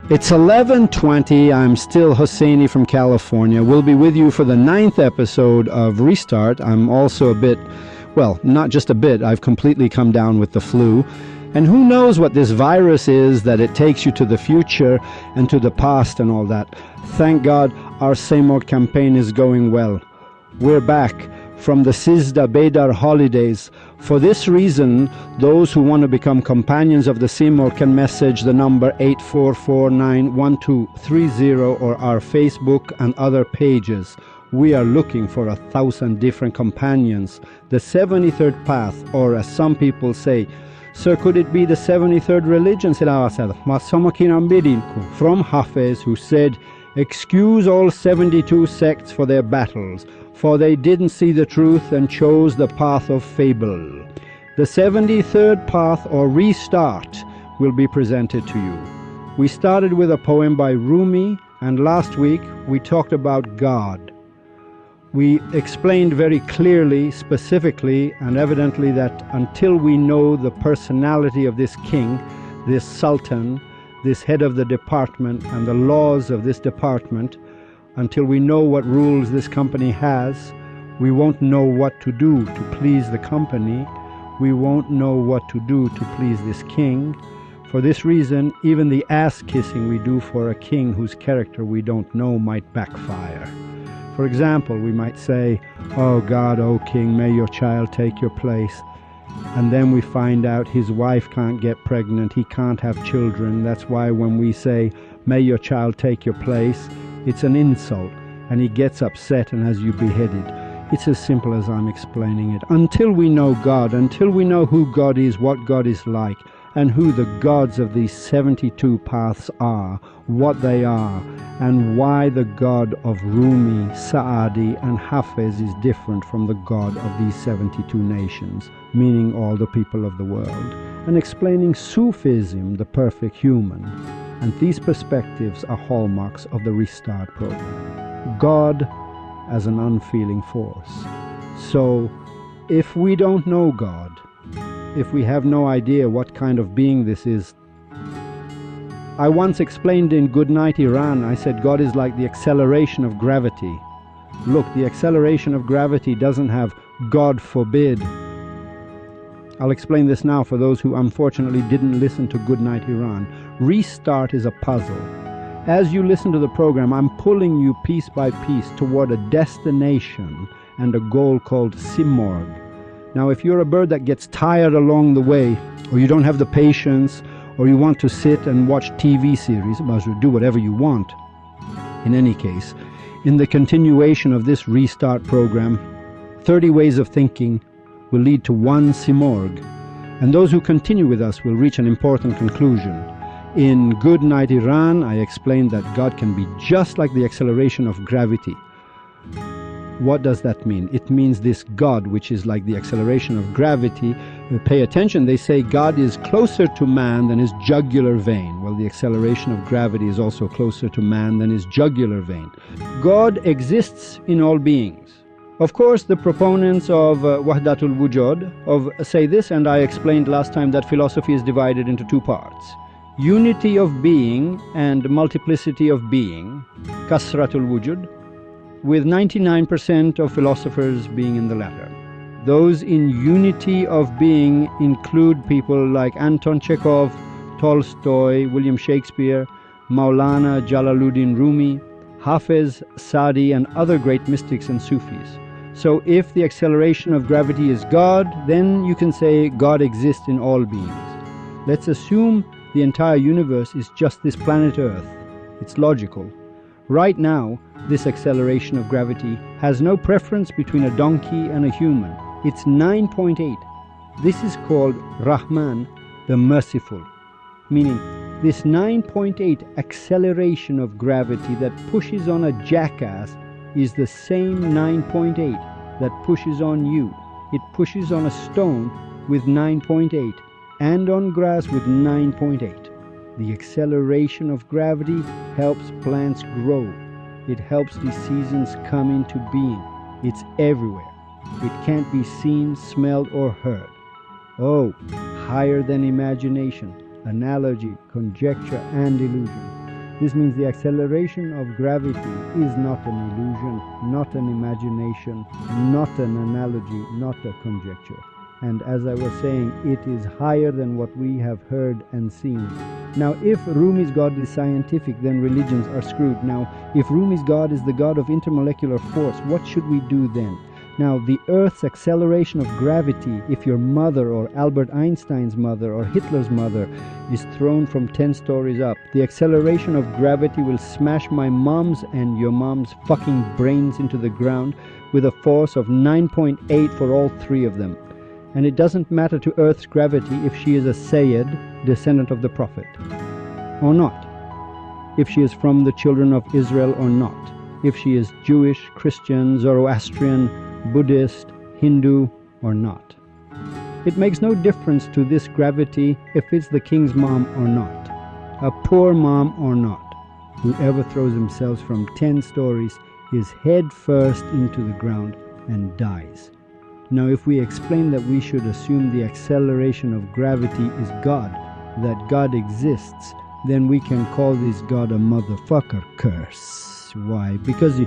It's 11:20. I'm still Hosseini from California. We'll be with you for the 9th episode of Restart. I'm also a bit, well, not just a bit, I've completely come down with the flu. And who knows what this virus is, that it takes you to the future and to the past and all that. Thank God our Seymour campaign is going well. We're back from the Sizda Bedar holidays. For this reason, those who want to become companions of the Seymour can message the number 84491230 or our Facebook and other pages. We are looking for 1,000 different companions. The 73rd path, or as some people say, "Sir, could it be the 73rd religion?" From Hafiz, who said, "Excuse all 72 sects for their battles, for they didn't see the truth and chose the path of fable." The 73rd path, or restart, will be presented to you. We started with a poem by Rumi, and last week we talked about God. We explained very clearly, specifically, and evidently that until we know the personality of this king, this sultan, this head of the department, and the laws of this department, until we know what rules this company has, we won't know what to do to please the company. We won't know what to do to please this king. For this reason, even the ass-kissing we do for a king whose character we don't know might backfire. For example, we might say, "Oh God, oh King, may your child take your place." And then we find out his wife can't get pregnant, he can't have children. That's why when we say, "May your child take your place," it's an insult, and he gets upset and has you beheaded. It's as simple as I'm explaining it. Until we know God, until we know who God is, what God is like, and who the gods of these 72 paths are, what they are, and why the God of Rumi, Saadi, and Hafiz is different from the God of these 72 nations, meaning all the people of the world, and explaining Sufism, the perfect human. And these perspectives are hallmarks of the Restart program. God as an unfeeling force. So, if we don't know God, if we have no idea what kind of being this is, I once explained in Goodnight Iran, I said God is like the acceleration of gravity. Look, the acceleration of gravity doesn't have God forbid. I'll explain this now for those who unfortunately didn't listen to Goodnight Iran. Restart is a puzzle. As you listen to the program, I'm pulling you piece by piece toward a destination and a goal called Simorg. Now, if you're a bird that gets tired along the way, or you don't have the patience, or you want to sit and watch TV series, do whatever you want. In any case, in the continuation of this Restart program, 30 ways of thinking will lead to one Simorg, and those who continue with us will reach an important conclusion. In Good Night Iran, I explained that God can be just like the acceleration of gravity. What does that mean? It means this God, which is like the acceleration of gravity. Pay attention, they say God is closer to man than his jugular vein. Well, the acceleration of gravity is also closer to man than his jugular vein. God exists in all beings. Of course, the proponents of Wahdatul Wujud say this, and I explained last time that philosophy is divided into two parts. Unity of being and multiplicity of being, Kasratul Wujud, with 99% of philosophers being in the latter. Those in unity of being include people like Anton Chekhov, Tolstoy, William Shakespeare, Maulana Jalaluddin Rumi, Hafiz, Saadi, and other great mystics and Sufis. So if the acceleration of gravity is God, then you can say God exists in all beings. Let's assume the entire universe is just this planet Earth. It's logical. Right now, this acceleration of gravity has no preference between a donkey and a human. It's 9.8. This is called Rahman, the merciful, meaning this 9.8 acceleration of gravity that pushes on a jackass is the same 9.8 that pushes on you. It pushes on a stone with 9.8 and on grass with 9.8. The acceleration of gravity helps plants grow. It helps the seasons come into being. It's everywhere. It can't be seen, smelled, or heard. Oh, higher than imagination, analogy, conjecture, and illusion. This means the acceleration of gravity is not an illusion, not an imagination, not an analogy, not a conjecture. And as I was saying, it is higher than what we have heard and seen. Now, if Rumi's God is scientific, then religions are screwed. Now, if Rumi's God is the God of intermolecular force, what should we do then? Now, the Earth's acceleration of gravity, if your mother or Albert Einstein's mother or Hitler's mother is thrown from 10 stories up, the acceleration of gravity will smash my mom's and your mom's fucking brains into the ground with a force of 9.8 for all three of them. And it doesn't matter to Earth's gravity if she is a Sayyid, descendant of the Prophet, or not. If she is from the children of Israel or not. If she is Jewish, Christian, Zoroastrian, Buddhist, Hindu, or not. It makes no difference to this gravity if it's the king's mom or not, a poor mom or not. Whoever throws themselves from 10 stories is head first into the ground and dies. Now, if we explain that we should assume the acceleration of gravity is God, that God exists, then we can call this God a motherfucker curse. Why? Because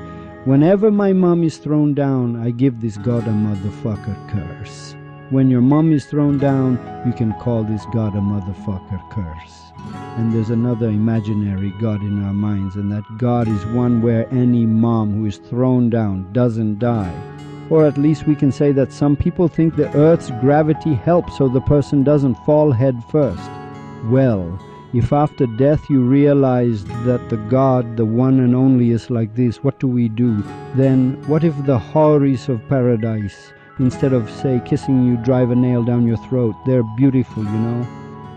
whenever my mom is thrown down, I give this God a motherfucker curse. When your mom is thrown down, you can call this God a motherfucker curse. And there's another imaginary God in our minds, and that God is one where any mom who is thrown down doesn't die. Or at least we can say that some people think the Earth's gravity helps so the person doesn't fall head first. Well, if after death you realize that the God, the one and only, is like this, what do we do? Then what if the houris of paradise, instead of, say, kissing you, drive a nail down your throat? They're beautiful, you know.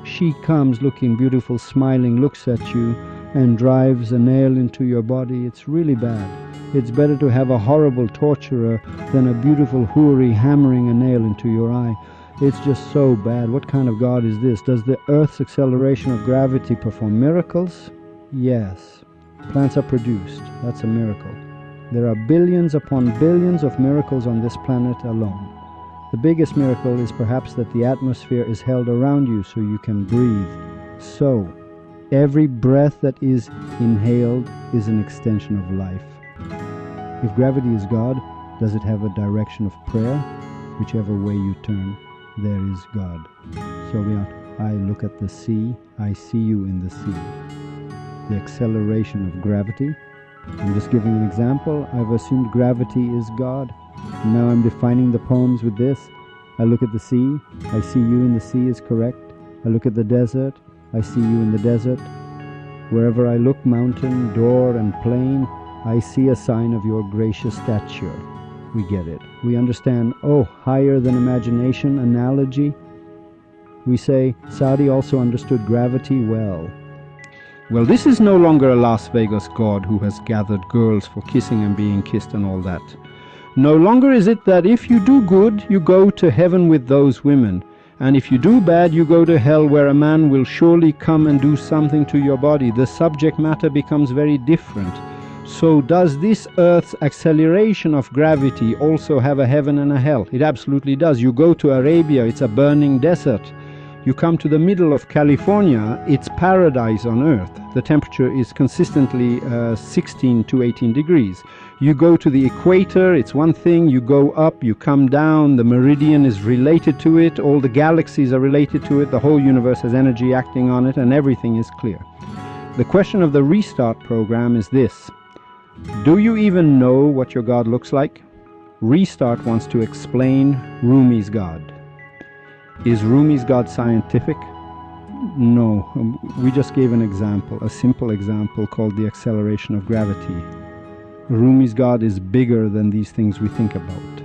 She comes looking beautiful, smiling, looks at you, and drives a nail into your body. It's really bad. It's better to have a horrible torturer than a beautiful houri hammering a nail into your eye. It's just so bad. What kind of God is this? Does the Earth's acceleration of gravity perform miracles? Yes. Plants are produced. That's a miracle. There are billions upon billions of miracles on this planet alone. The biggest miracle is perhaps that the atmosphere is held around you so you can breathe. So, every breath that is inhaled is an extension of life. If gravity is God, does it have a direction of prayer? Whichever way you turn, there is God. So I look at the sea, I see you in the sea. The acceleration of gravity. I'm just giving an example. I've assumed gravity is God. Now I'm defining the poems with this. I look at the sea, I see you in the sea is correct. I look at the desert, I see you in the desert. Wherever I look, mountain, door, and plain, I see a sign of your gracious stature. We get it. We understand, oh, higher than imagination, analogy. We say, Saudi also understood gravity well. Well, this is no longer a Las Vegas god who has gathered girls for kissing and being kissed and all that. No longer is it that if you do good, you go to heaven with those women, and if you do bad, you go to hell, where a man will surely come and do something to your body. The subject matter becomes very different. So does this Earth's acceleration of gravity also have a heaven and a hell? It absolutely does. You go to Arabia, it's a burning desert. You come to the middle of California, it's paradise on Earth. The temperature is consistently 16 to 18 degrees. You go to the equator, it's one thing. You go up, you come down, the meridian is related to it, all the galaxies are related to it, the whole universe has energy acting on it, and everything is clear. The question of the restart program is this. Do you even know what your God looks like? Restart wants to explain Rumi's God. Is Rumi's God scientific? No, we just gave an example, a simple example called the acceleration of gravity. Rumi's God is bigger than these things we think about.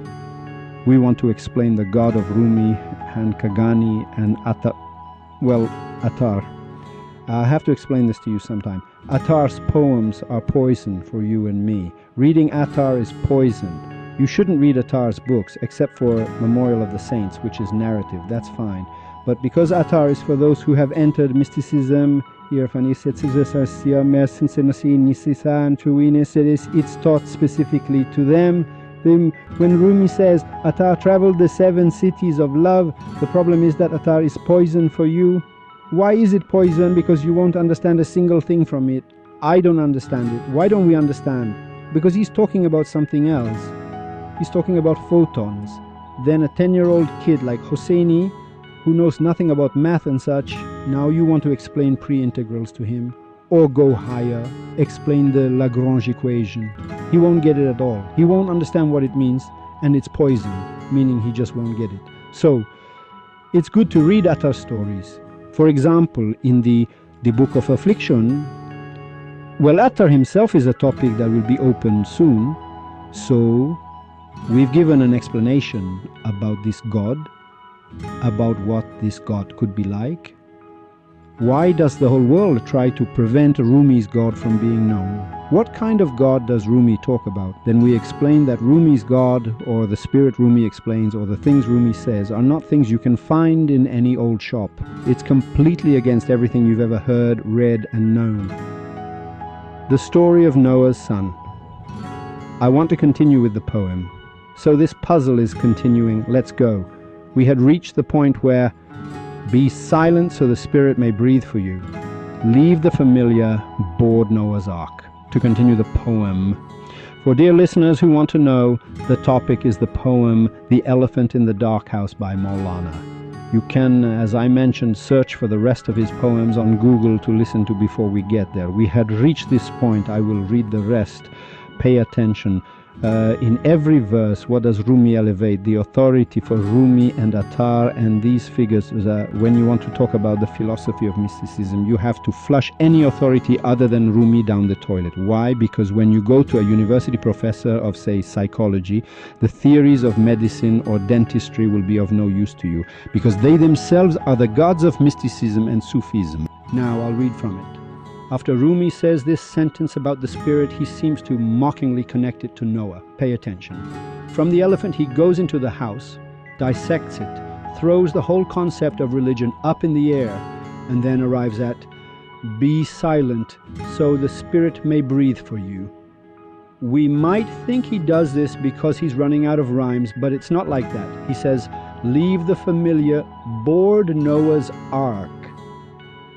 We want to explain the God of Rumi and Kagani and Attar. I have to explain this to you sometime. Attar's poems are poison for you and me. Reading Attar is poison. You shouldn't read Attar's books except for Memorial of the Saints, which is narrative. That's fine. But because Attar is for those who have entered mysticism, it's taught specifically to them. When Rumi says Attar traveled the 7 cities of love, the problem is that Attar is poison for you. Why is it poison? Because you won't understand a single thing from it. I don't understand it. Why don't we understand? Because he's talking about something else. He's talking about photons. Then a 10-year-old kid like Hosseini, who knows nothing about math and such, now you want to explain pre-integrals to him, or go higher, explain the Lagrange equation. He won't get it at all. He won't understand what it means, and it's poison, meaning he just won't get it. So, it's good to read Attar stories. For example, in the Book of Affliction, well, Attar himself is a topic that will be opened soon, so we've given an explanation about this God, about what this God could be like. Why does the whole world try to prevent Rumi's God from being known? What kind of God does Rumi talk about? Then we explain that Rumi's God, or the spirit Rumi explains, or the things Rumi says, are not things you can find in any old shop. It's completely against everything you've ever heard, read, and known. The story of Noah's son. I want to continue with the poem. So this puzzle is continuing. Let's go. We had reached the point where be silent so the spirit may breathe for you. Leave the familiar, board Noah's Ark. To continue the poem. For dear listeners who want to know, the topic is the poem The Elephant in the Dark House by Maulana. You can, as I mentioned, search for the rest of his poems on Google to listen to before we get there. We had reached this point. I will read the rest. Pay attention. In every verse, what does Rumi elevate? The authority for Rumi and Attar and these figures. When you want to talk about the philosophy of mysticism, you have to flush any authority other than Rumi down the toilet. Why? Because when you go to a university professor of, say, psychology, the theories of medicine or dentistry will be of no use to you, because they themselves are the gods of mysticism and Sufism. Now I'll read from it. After Rumi says this sentence about the spirit, he seems to mockingly connect it to Noah. Pay attention. From the elephant, he goes into the house, dissects it, throws the whole concept of religion up in the air, and then arrives at, be silent so the spirit may breathe for you. We might think he does this because he's running out of rhymes, but it's not like that. He says, leave the familiar, board Noah's Ark.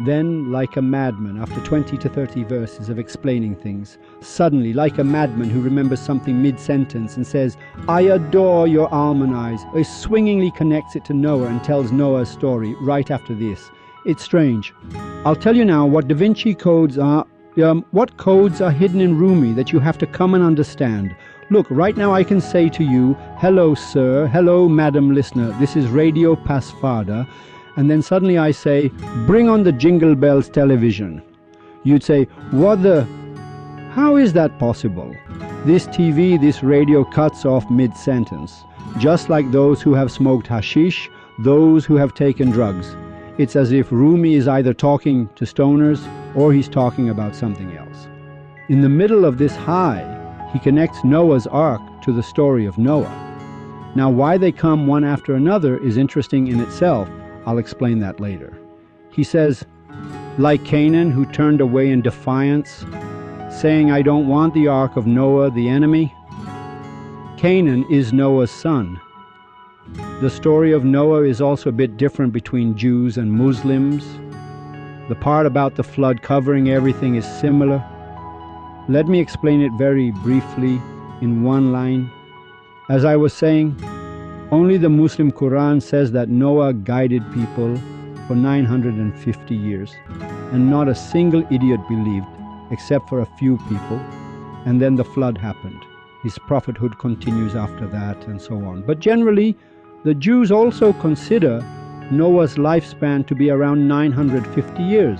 Then, like a madman, after 20 to 30 verses of explaining things, suddenly, like a madman who remembers something mid-sentence and says, I adore your almond eyes, he swingingly connects it to Noah and tells Noah's story right after this. It's strange. I'll tell you now what Da Vinci codes are, what codes are hidden in Rumi that you have to come and understand. Look, right now I can say to you, hello sir, hello madam listener, this is Radio Pasfada, and then suddenly I say, bring on the Jingle Bells television. You'd say, how is that possible? This TV, this radio cuts off mid-sentence, just like those who have smoked hashish, those who have taken drugs. It's as if Rumi is either talking to stoners or he's talking about something else. In the middle of this high, he connects Noah's Ark to the story of Noah. Now, why they come one after another is interesting in itself. I'll explain that later. He says, like Canaan, who turned away in defiance, saying, I don't want the ark of Noah, the enemy. Canaan is Noah's son. The story of Noah is also a bit different between Jews and Muslims. The part about the flood covering everything is similar. Let me explain it very briefly in one line. As I was saying, only the Muslim Quran says that Noah guided people for 950 years, and not a single idiot believed, except for a few people, and then the flood happened. His prophethood continues after that, and so on. But generally, the Jews also consider Noah's lifespan to be around 950 years.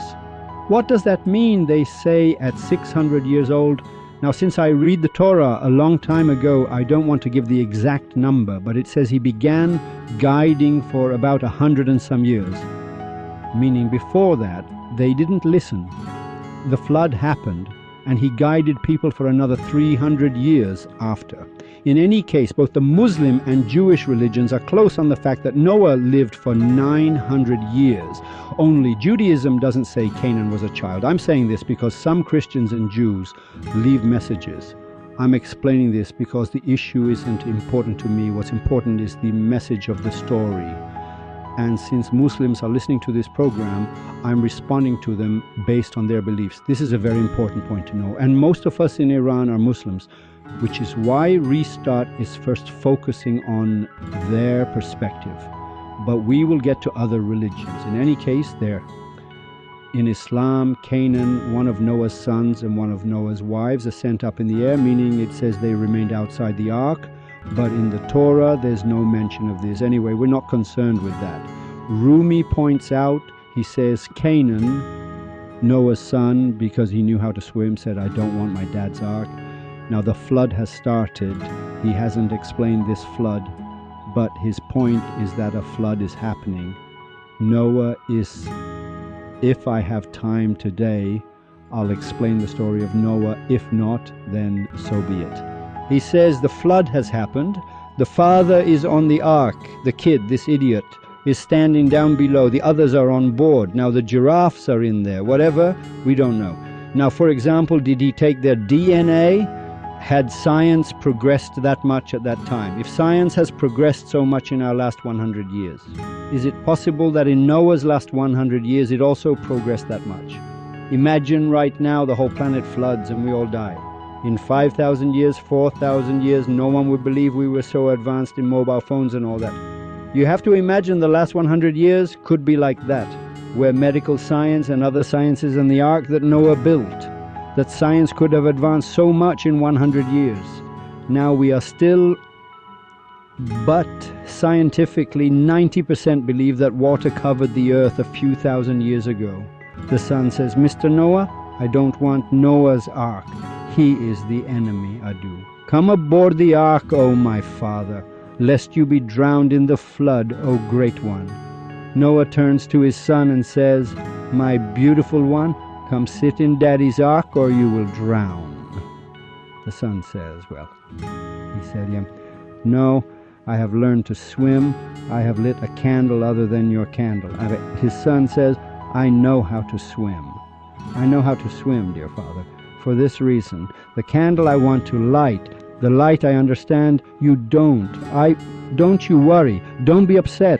What does that mean, they say, at 600 years old? Now, since I read the Torah a long time ago, I don't want to give the exact number, but it says he began guiding for about 100 and some years. Meaning before that, they didn't listen. The flood happened, and he guided people for another 300 years after. In any case, both the Muslim and Jewish religions are close on the fact that Noah lived for 900 years. Only Judaism doesn't say Canaan was a child. I'm saying this because some Christians and Jews leave messages. I'm explaining this because the issue isn't important to me. What's important is the message of the story. And since Muslims are listening to this program, I'm responding to them based on their beliefs. This is a very important point to know. And most of us in Iran are Muslims, which is why Restart is first focusing on their perspective. But we will get to other religions. In any case, in Islam, Canaan, one of Noah's sons and one of Noah's wives, are sent up in the air, meaning it says they remained outside the ark. But in the Torah, there's no mention of this. Anyway, we're not concerned with that. Rumi points out, he says, Canaan, Noah's son, because he knew how to swim, said, I don't want my dad's ark. Now the flood has started. He hasn't explained this flood, but his point is that a flood is happening. Noah is, if I have time today, I'll explain the story of Noah. If not, then so be it. He says the flood has happened. The father is on the ark. The kid, this idiot, is standing down below. The others are on board. Now the giraffes are in there. Whatever, we don't know. Now, for example, did he take their DNA? Had science progressed that much at that time? If science has progressed so much in our last 100 years, is it possible that in Noah's last 100 years it also progressed that much? Imagine right now the whole planet floods and we all die. In 5,000 years, 4,000 years, no one would believe we were so advanced in mobile phones and all that. You have to imagine the last 100 years could be like that, where medical science and other sciences and the ark that Noah built, that science could have advanced so much in 100 years. Now we are still, but scientifically 90% believe that water covered the earth a few thousand years ago. The son says, Mr. Noah, I don't want Noah's ark. He is the enemy, Adu. Come aboard the ark, O my father, lest you be drowned in the flood, O great one. Noah turns to his son and says, my beautiful one, come sit in daddy's ark or you will drown. The son says, well, he said, yeah, no, I have learned to swim. I have lit a candle other than your candle. His son says, I know how to swim. I know how to swim, dear father. For this reason, the candle I want to light, the light I understand, you don't. Don't you worry, don't be upset.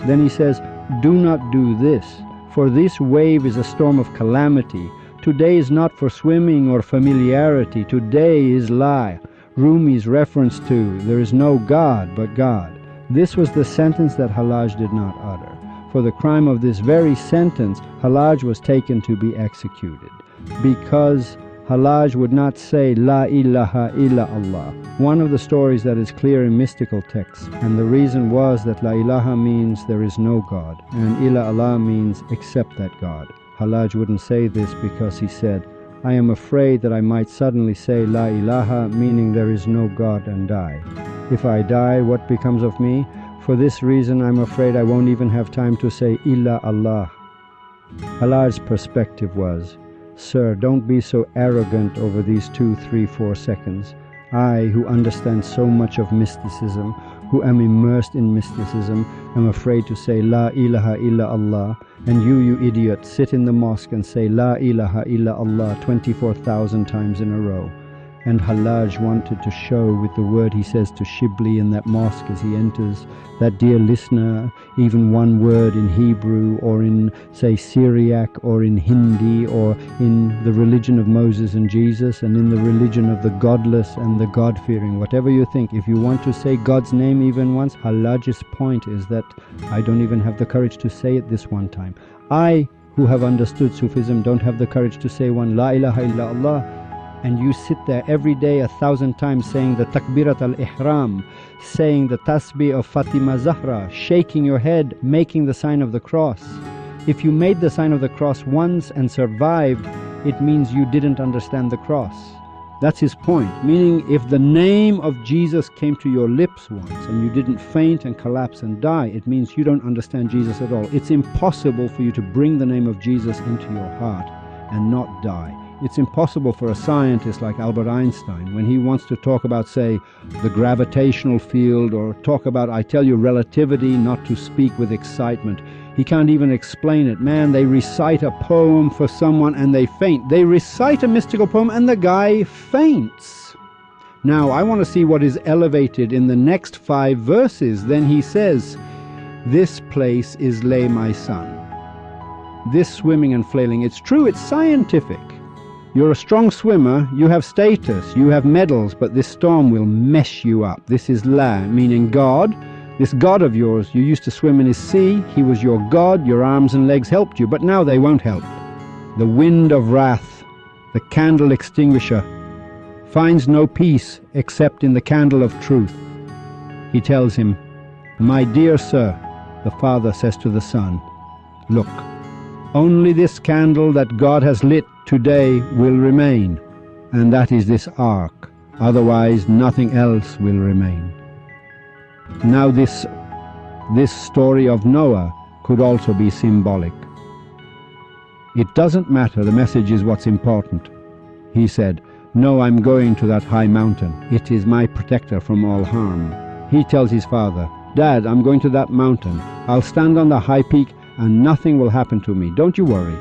Then he says, do not do this, for this wave is a storm of calamity. Today is not for swimming or familiarity, today is lie. Rumi's reference to, there is no God but God. This was the sentence that Hallaj did not utter. For the crime of this very sentence, Hallaj was taken to be executed, because Hallaj would not say La ilaha illa Allah, one of the stories that is clear in mystical texts, and the reason was that La ilaha means there is no God, and illa Allah means except that God. Hallaj wouldn't say this because he said, I am afraid that I might suddenly say La ilaha, meaning there is no God, and die. If I die, what becomes of me? For this reason I'm afraid I won't even have time to say illa Allah. Hallaj's perspective was, Sir, don't be so arrogant over these 2, 3, 4 seconds. I, who understand so much of mysticism, who am immersed in mysticism, am afraid to say La ilaha illa Allah, and you idiot, sit in the mosque and say La ilaha illa Allah 24,000 times in a row. And Hallaj wanted to show with the word he says to Shibli in that mosque as he enters, that dear listener, even one word in Hebrew or in, say, Syriac or in Hindi or in the religion of Moses and Jesus and in the religion of the godless and the God-fearing, whatever you think, if you want to say God's name even once, Hallaj's point is that I don't even have the courage to say it this one time. I, who have understood Sufism, don't have the courage to say one La ilaha illa Allah. And you sit there every day 1,000 times saying the Takbirat al-Ihram, saying the Tasbih of Fatima Zahra, shaking your head, making the sign of the cross. If you made the sign of the cross once and survived, it means you didn't understand the cross. That's his point, meaning if the name of Jesus came to your lips once and you didn't faint and collapse and die, it means you don't understand Jesus at all. It's impossible for you to bring the name of Jesus into your heart and not die. It's impossible for a scientist like Albert Einstein, when he wants to talk about, say, the gravitational field or talk about, I tell you, relativity, not to speak with excitement. He can't even explain it. Man, they recite a poem for someone and they faint. They recite a mystical poem and the guy faints. Now, I want to see what is elevated in the next 5 verses. Then he says, This place is lay my son. This swimming and flailing, it's true, it's scientific. You're a strong swimmer, you have status, you have medals, but this storm will mess you up. This is La, meaning God. This God of yours, you used to swim in his sea, he was your God, your arms and legs helped you, but now they won't help. The wind of wrath, the candle extinguisher, finds no peace except in the candle of truth. He tells him, "My dear sir," the father says to the son, "look, only this candle that God has lit today will remain, and that is this ark. Otherwise, nothing else will remain." Now this story of Noah could also be symbolic. It doesn't matter, the message is what's important. He said, "No, I'm going to that high mountain. It is my protector from all harm." He tells his father, "Dad, I'm going to that mountain. I'll stand on the high peak and nothing will happen to me. Don't you worry.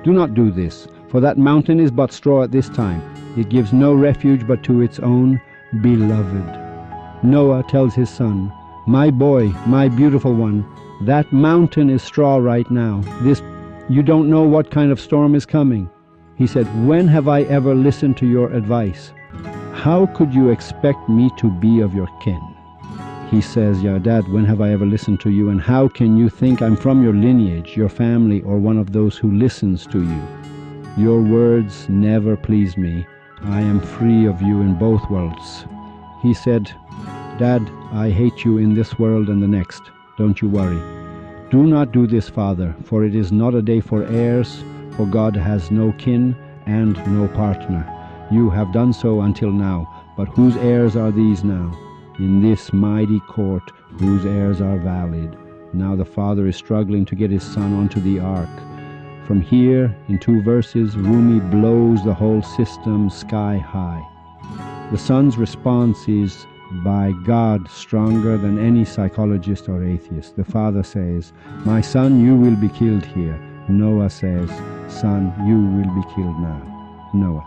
Do not do this, for that mountain is but straw at this time. It gives no refuge but to its own beloved." Noah tells his son, "My boy, my beautiful one, that mountain is straw right now. You don't know what kind of storm is coming." He said, "When have I ever listened to your advice? How could you expect me to be of your kin?" He says, "Yeah, Dad, when have I ever listened to you? And how can you think I'm from your lineage, your family, or one of those who listens to you? Your words never please me. I am free of you in both worlds." He said, "Dad, I hate you in this world and the next. Don't you worry. Do not do this, Father, for it is not a day for heirs, for God has no kin and no partner. You have done so until now, but whose heirs are these now? In this mighty court, whose heirs are valid?" Now the father is struggling to get his son onto the ark. From here, in 2 verses, Rumi blows the whole system sky high. The son's response is, "By God, stronger than any psychologist or atheist." The father says, "My son, you will be killed here." Noah says, "Son, you will be killed now." Noah.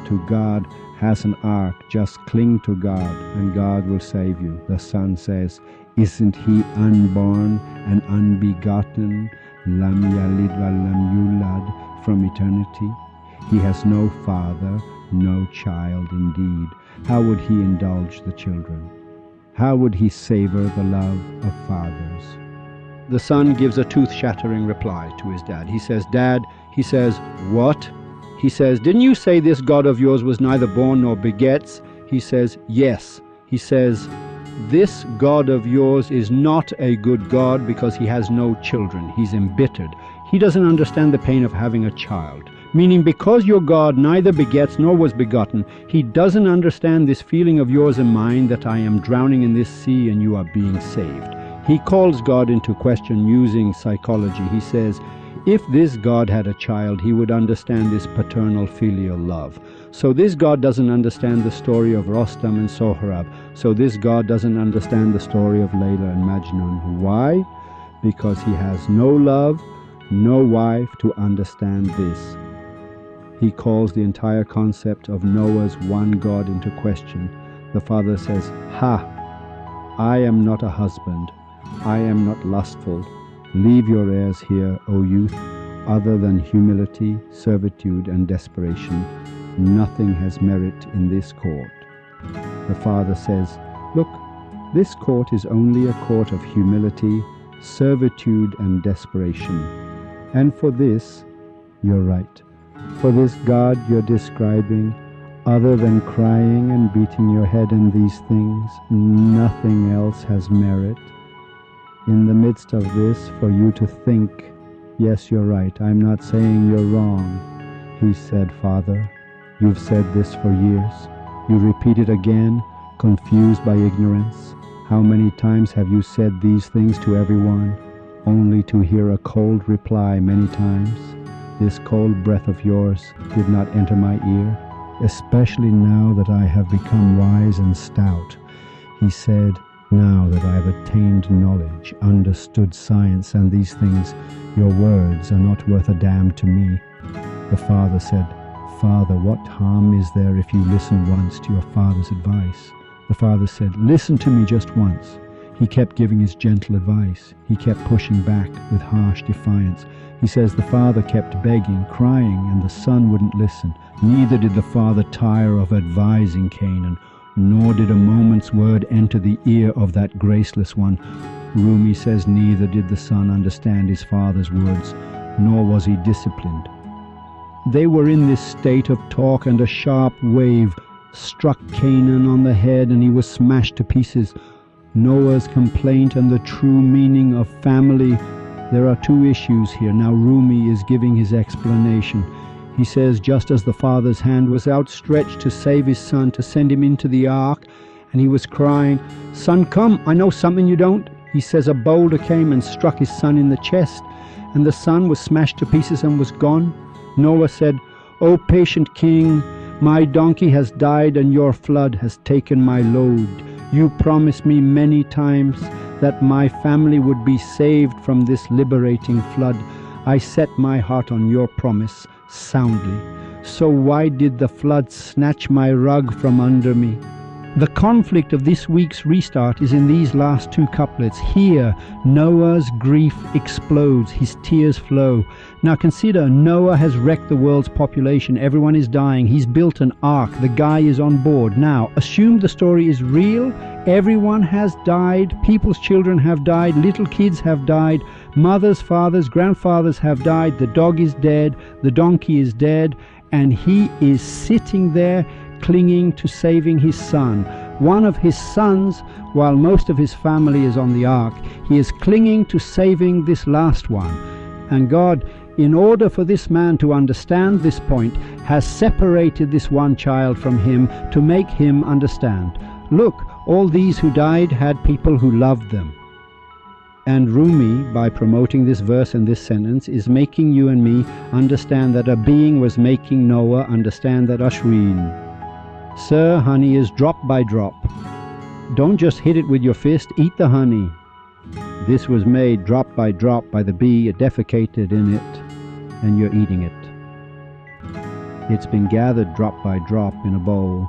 To God has an ark, just cling to God and God will save you. The son says, "Isn't he unborn and unbegotten, lam yalid wa lam yulad, from eternity? He has no father, no child indeed. How would he indulge the children? How would he savor the love of fathers?" The son gives a tooth-shattering reply to his dad. He says, "Dad," he says, "What?" He says, "Didn't you say this God of yours was neither born nor begets?" He says, "Yes." He says, "This God of yours is not a good God because he has no children. He's embittered. He doesn't understand the pain of having a child. Meaning, because your God neither begets nor was begotten, he doesn't understand this feeling of yours and mine that I am drowning in this sea and you are being saved." He calls God into question using psychology. He says, if this God had a child, he would understand this paternal filial love. So this God doesn't understand the story of Rostam and Sohrab. So this God doesn't understand the story of Layla and Majnun. Why? Because he has no love, no wife to understand this. He calls the entire concept of Noah's one God into question. The father says, "Ha! I am not a husband. I am not lustful. Leave your heirs here, O youth. Other than humility, servitude, and desperation, nothing has merit in this court." The father says, "Look, this court is only a court of humility, servitude, and desperation. And for this, you're right. For this God you're describing, other than crying and beating your head in these things, nothing else has merit. In the midst of this, for you to think, yes, you're right, I'm not saying you're wrong." He said, "Father, you've said this for years. You repeat it again, confused by ignorance. How many times have you said these things to everyone, only to hear a cold reply many times? This cold breath of yours did not enter my ear, especially now that I have become wise and stout." He said, "Now that I have attained knowledge, understood science and these things, your words are not worth a damn to me." The father said, "Father, what harm is there if you listen once to your father's advice?" The father said, "Listen to me just once." He kept giving his gentle advice. He kept pushing back with harsh defiance. He says the father kept begging, crying, and the son wouldn't listen. Neither did the father tire of advising Canaan, nor did a moment's word enter the ear of that graceless one. Rumi says neither did the son understand his father's words, nor was he disciplined. They were in this state of talk, and a sharp wave struck Canaan on the head, and he was smashed to pieces. Noah's complaint and the true meaning of family. There are two issues here. Now Rumi is giving his explanation. He says, just as the father's hand was outstretched to save his son, to send him into the ark, and he was crying, "Son, come, I know something you don't." He says a boulder came and struck his son in the chest, and the son was smashed to pieces and was gone. Noah said, "O patient king, my donkey has died and your flood has taken my load. You promised me many times that my family would be saved from this liberating flood. I set my heart on your promise soundly. So why did the flood snatch my rug from under me?" The conflict of this week's restart is in these last two couplets. Here, Noah's grief explodes, his tears flow. Now consider, Noah has wrecked the world's population. Everyone is dying. He's built an ark. The guy is on board. Now, assume the story is real. Everyone has died. People's children have died. Little kids have died. Mothers, fathers, grandfathers have died. The dog is dead. The donkey is dead. And he is sitting there clinging to saving his son. One of his sons, while most of his family is on the ark, he is clinging to saving this last one. And God, in order for this man to understand this point, has separated this one child from him to make him understand. Look, all these who died had people who loved them. And Rumi, by promoting this verse and this sentence, is making you and me understand that a being was making Noah understand that Ashwin. Sir, honey is drop by drop. Don't just hit it with your fist, eat the honey. This was made drop by the bee, it defecated in it, and you're eating it. It's been gathered drop by drop in a bowl,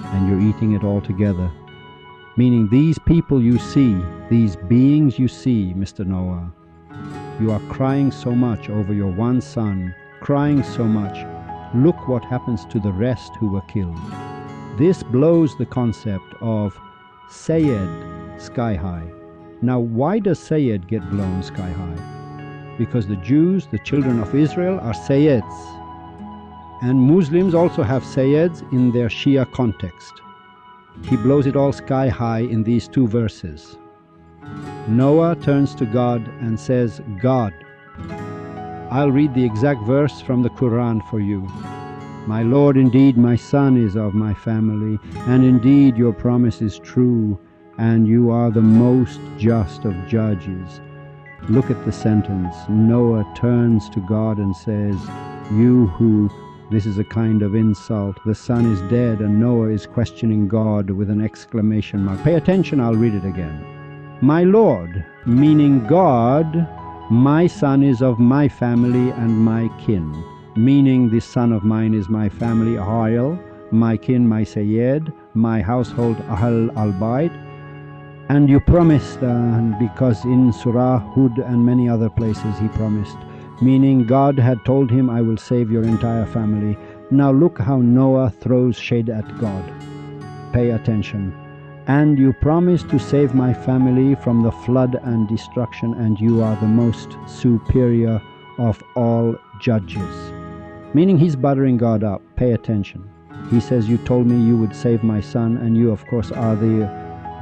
and you're eating it all together. Meaning these people you see, these beings you see, Mr. Noah, you are crying so much over your one son, crying so much. Look what happens to the rest who were killed. This blows the concept of Sayed sky high. Now, why does Sayed get blown sky high? Because the Jews, the children of Israel, are Sayeds. And Muslims also have Sayeds in their Shia context. He blows it all sky high in these two verses. Noah turns to God and says, God, I'll read the exact verse from the Quran for you. My Lord, indeed my son is of my family, and indeed your promise is true, and you are the most just of judges. Look at the sentence. Noah turns to God and says, you who, this is a kind of insult, the son is dead, and Noah is questioning God with an exclamation mark. Pay attention, I'll read it again. My Lord, meaning God, my son is of my family and my kin. Meaning this son of mine is my family, Ahayel, my kin, my Sayyid, my household, Ahl al-Bayt. And you promised, because in Surah Hud and many other places he promised, meaning God had told him, I will save your entire family. Now look how Noah throws shade at God. Pay attention. And you promised to save my family from the flood and destruction, and you are the most superior of all judges. Meaning he's buttering God up. Pay attention. He says, you told me you would save my son, and you of course are the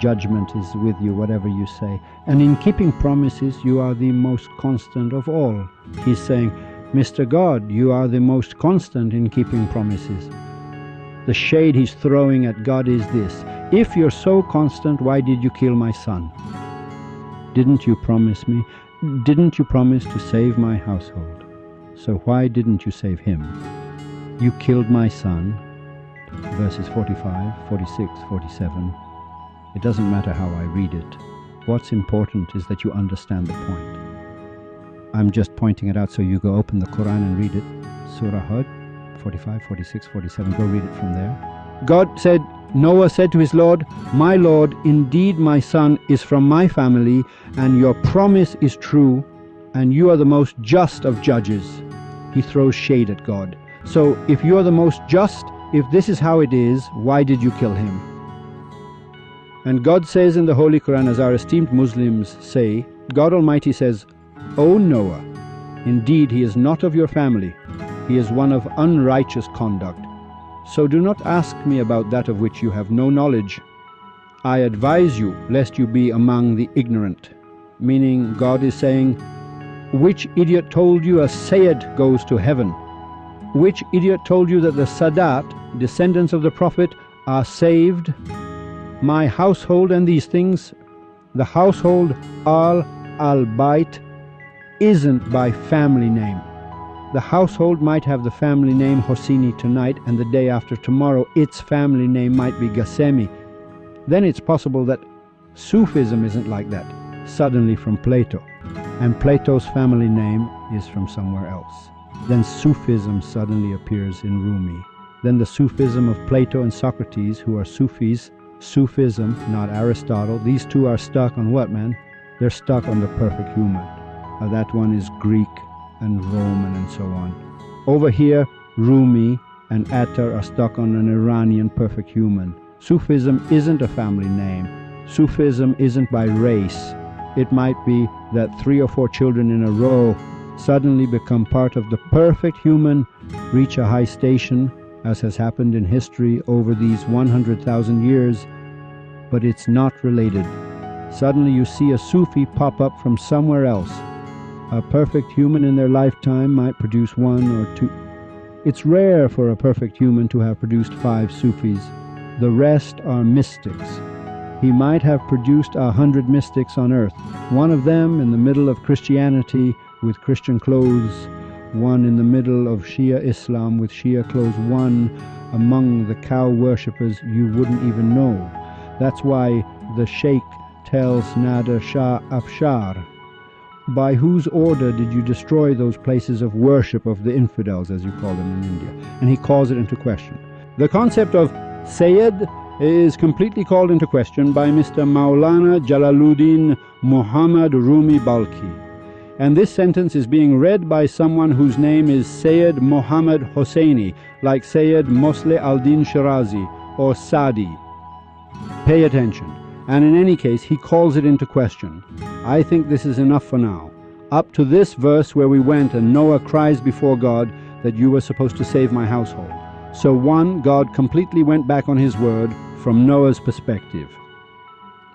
judgment is with you, whatever you say. And in keeping promises, you are the most constant of all. He's saying, Mr. God, you are the most constant in keeping promises. The shade he's throwing at God is this. If you're so constant, why did you kill my son? Didn't you promise me? Didn't you promise to save my household? So why didn't you save him? You killed my son. Verses 45, 46, 47. It doesn't matter how I read it. What's important is that you understand the point. I'm just pointing it out so you go open the Quran and read it. Surah Hud, 45, 46, 47. Go read it from there. God said, Noah said to his Lord, "My Lord, indeed my son is from my family, and your promise is true, and you are the most just of judges." He throws shade at God. So if you are the most just, if this is how it is, why did you kill him? And God says in the Holy Quran, as our esteemed Muslims say, God Almighty says, "O Noah, indeed he is not of your family. He is one of unrighteous conduct. So do not ask me about that of which you have no knowledge. I advise you lest you be among the ignorant." Meaning God is saying, which idiot told you a Sayyid goes to heaven? Which idiot told you that the Sadat, descendants of the Prophet, are saved? My household and these things, the household al-Bayt, isn't by family name. The household might have the family name Hosseini tonight, and the day after tomorrow its family name might be Ghasemi. Then it's possible that Sufism isn't like that, suddenly from Plato, and Plato's family name is from somewhere else. Then Sufism suddenly appears in Rumi. Then the Sufism of Plato and Socrates, who are Sufis, Sufism, not Aristotle, these two are stuck on what, man? They're stuck on the perfect human. That one is Greek and Roman and so on. Over here, Rumi and Attar are stuck on an Iranian perfect human. Sufism isn't a family name. Sufism isn't by race. It might be that 3 or 4 children in a row suddenly become part of the perfect human, reach a high station, as has happened in history over these 100,000 years, but it's not related. Suddenly you see a Sufi pop up from somewhere else. A perfect human in their lifetime might produce 1 or 2. It's rare for a perfect human to have produced 5 Sufis. The rest are mystics. He might have produced 100 mystics on earth, one of them in the middle of Christianity with Christian clothes, one in the middle of Shia Islam with Shia clothes, one among the cow worshippers you wouldn't even know. That's why the Sheikh tells Nader Shah Afshar, "By whose order did you destroy those places of worship of the infidels, as you call them in India?" And he calls it into question. The concept of Sayyid is completely called into question by Mr. Maulana Jalaluddin Muhammad Rumi Balkhi. And this sentence is being read by someone whose name is Sayyid Muhammad Hosseini, like Sayyid Mosleh al-Din Shirazi or Sadi. Pay attention. And in any case, he calls it into question. I think this is enough for now. Up to this verse where we went and Noah cries before God that you were supposed to save my household. So 1, God completely went back on his word from Noah's perspective.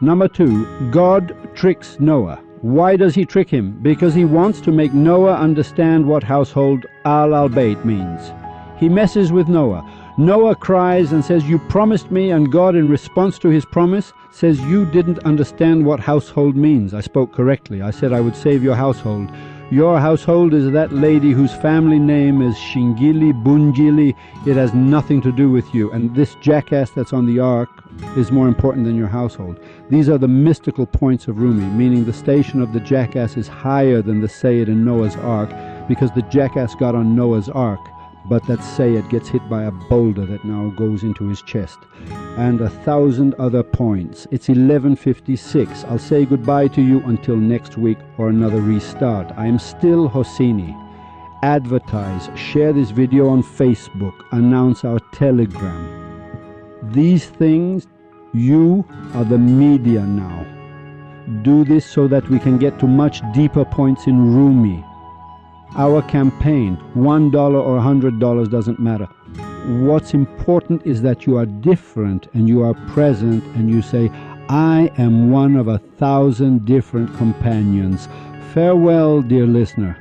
Number 2, God tricks Noah. Why does he trick him? Because he wants to make Noah understand what household al-Bayt means. He messes with Noah. Noah cries and says, "You promised me," and God, in response to his promise, says, "You didn't understand what household means. I spoke correctly. I said I would save your household. Your household is that lady whose family name is Shingili Bunjili. It has nothing to do with you. And this jackass that's on the ark is more important than your household." These are the mystical points of Rumi, meaning the station of the jackass is higher than the Sayyid in Noah's ark, because the jackass got on Noah's ark, but that Sayyid gets hit by a boulder that now goes into his chest. And 1,000 other points. It's 11:56. I'll say goodbye to you until next week or another restart. I am still Hosseini. Advertise, share this video on Facebook, announce our Telegram. These things, you are the media now. Do this so that we can get to much deeper points in Rumi. Our campaign, $1 or $100 doesn't matter. What's important is that you are different and you are present and you say, "I am one of 1,000 different companions." Farewell, dear listener.